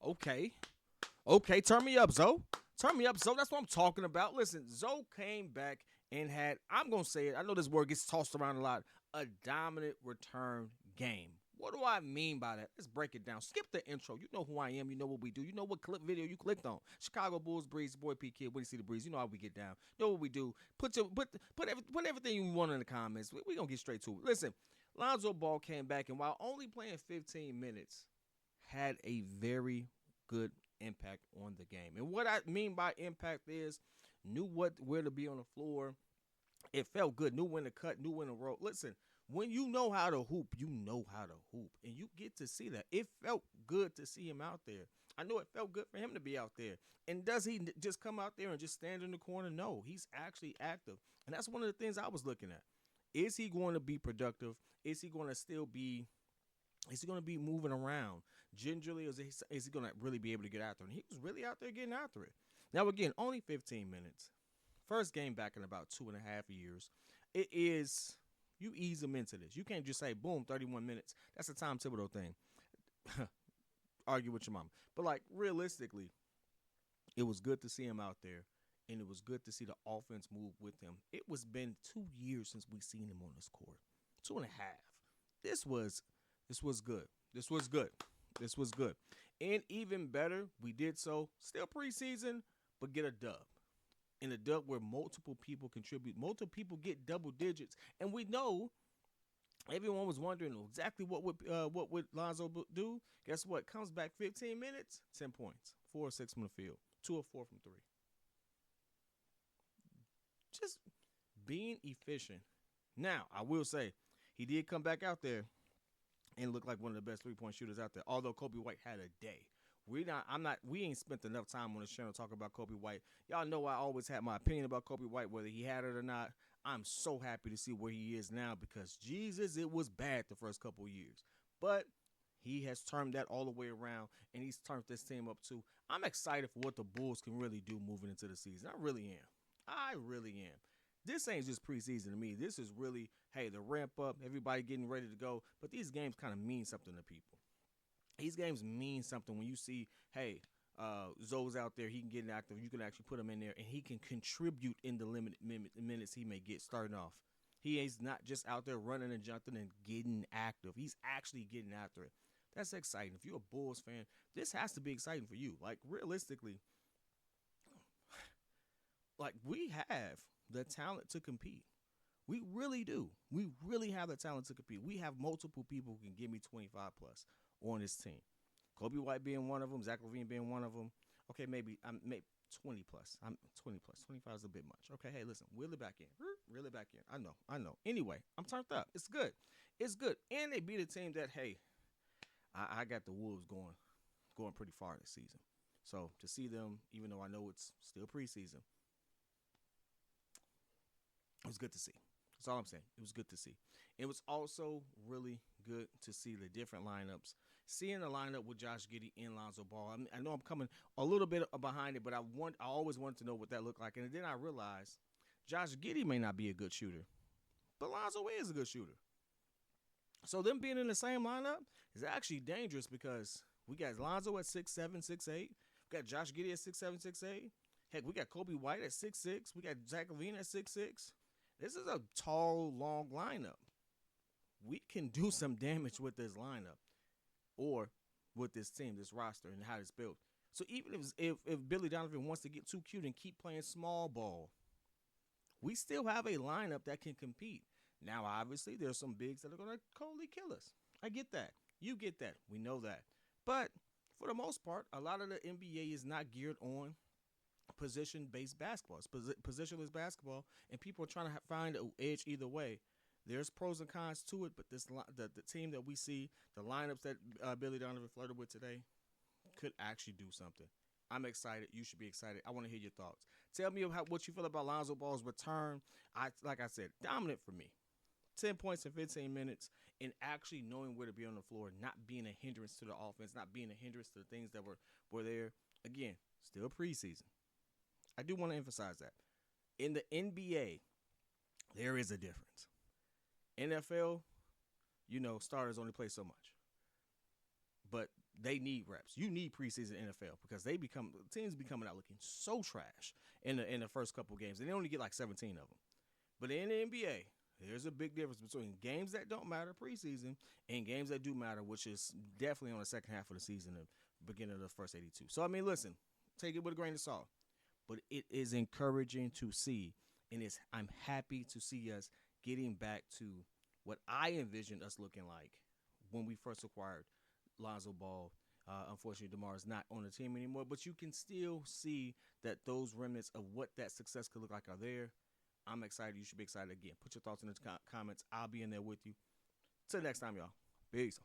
Okay. Okay, turn me up, Zoe. Turn me up, Zoe. That's what I'm talking about. Listen, Zoe came back and had, I'm going to say it, I know this word gets tossed around a lot, a dominant return game. What do I mean by that? Let's break it down. Skip the intro. You know who I am. You know what we do. You know what clip video you clicked on. Chicago Bulls Breeze, boy P Kid. When you see the breeze, you know how we get down. You know what we do. Put everything you want in the comments. We gonna get straight to it. Listen, Lonzo Ball came back and while only playing 15 minutes, had a very good impact on the game. And what I mean by impact is knew where to be on the floor. It felt good. Knew when to cut. Knew when to roll. Listen, when you know how to hoop, you know how to hoop, and you get to see that. It felt good to see him out there. I know it felt good for him to be out there. And does he just come out there and just stand in the corner? No, he's actually active, and that's one of the things I was looking at. Is he going to be productive? Is he going to still be? Is he going to be moving around gingerly, or is he going to really be able to get after it? And he was really out there getting after it. Now, again, only 15 minutes. First game back in about 2.5 years. It is, you ease him into this. You can't just say, boom, 31 minutes. That's a Tom Thibodeau thing. Argue with your mama. But, like, realistically, it was good to see him out there, and it was good to see the offense move with him. It was been 2 years since we seen him on this court. 2.5. This was good. This was good. This was good. And even better, we did so, still preseason, but get a dub. In a dub where multiple people contribute, multiple people get double digits. And we know everyone was wondering exactly what would Lonzo do. Guess what? Comes back 15 minutes, 10 points, 4 or 6 from the field, 2 or 4 from 3. Just being efficient. Now, I will say, he did come back out there and look like one of the best three-point shooters out there. Although Kobe White had a day. We ain't spent enough time on this channel talking about Kobe White. Y'all know I always had my opinion about Kobe White, whether he had it or not. I'm so happy to see where he is now because, Jesus, it was bad the first couple of years. But he has turned that all the way around, and he's turned this team up too. I'm excited for what the Bulls can really do moving into the season. I really am. I really am. This ain't just preseason to me. This is really, hey, the ramp up, everybody getting ready to go. But these games kind of mean something to people. These games mean something when you see, hey, Zoe's out there, he can get active. You can actually put him in there, and he can contribute in the limited minutes he may get starting off. He is not just out there running and jumping and getting active. He's actually getting after it. That's exciting. If you're a Bulls fan, this has to be exciting for you. Like, realistically, like, we have the talent to compete. We really do. We really have the talent to compete. We have multiple people who can give me 25 plus on this team. Kobe White being one of them, Zach LaVine being one of them. Okay, maybe I'm 20 plus. I'm 20 plus. 25 is a bit much. Okay, hey, listen, reel it back in. Reel it back in. I know. Anyway, I'm turned up. It's good. It's good. And they beat a team that, hey, I got the Wolves going pretty far this season. So to see them, even though I know it's still preseason, it was good to see. That's all I'm saying. It was good to see. It was also really good to see the different lineups. Seeing the lineup with Josh Giddey and Lonzo Ball. I know I'm coming a little bit behind it, but I always wanted to know what that looked like. And then I realized Josh Giddey may not be a good shooter, but Lonzo is a good shooter. So them being in the same lineup is actually dangerous because we got Lonzo at 6'7", 6'8". We got Josh Giddey at 6'7", 6'8". Heck, we got Kobe White at 6'6". We got Zach LaVine at 6'6". This is a tall, long lineup. We can do some damage with this lineup or with this team, this roster, and how it's built. So even if Billy Donovan wants to get too cute and keep playing small ball, we still have a lineup that can compete. Now, obviously, there's some bigs that are going to coldly kill us. I get that. You get that. We know that. But for the most part, a lot of the NBA is not geared on position-based basketball. It's positionless basketball, and people are trying to find an edge either way. There's pros and cons to it, but the team that we see, the lineups that Billy Donovan flirted with today, could actually do something. I'm excited. You should be excited. I want to hear your thoughts. Tell me what you feel about Lonzo Ball's return. Like I said, dominant for me. 10 points in 15 minutes, and actually knowing where to be on the floor, not being a hindrance to the offense, not being a hindrance to the things that were there. Again, still preseason. I do want to emphasize that. In the NBA, there is a difference. NFL, starters only play so much. But they need reps. You need preseason NFL because teams be coming out looking so trash in the first couple games, and they only get like 17 of them. But in the NBA, there's a big difference between games that don't matter preseason and games that do matter, which is definitely on the second half of the season and beginning of the first 82. So I mean, listen, take it with a grain of salt, but it is encouraging to see, and I'm happy to see us getting back to what I envisioned us looking like when we first acquired Lonzo Ball. Unfortunately, DeMar is not on the team anymore, but you can still see that those remnants of what that success could look like are there. I'm excited. You should be excited again. Put your thoughts in the comments. I'll be in there with you. Till next time, y'all. Peace.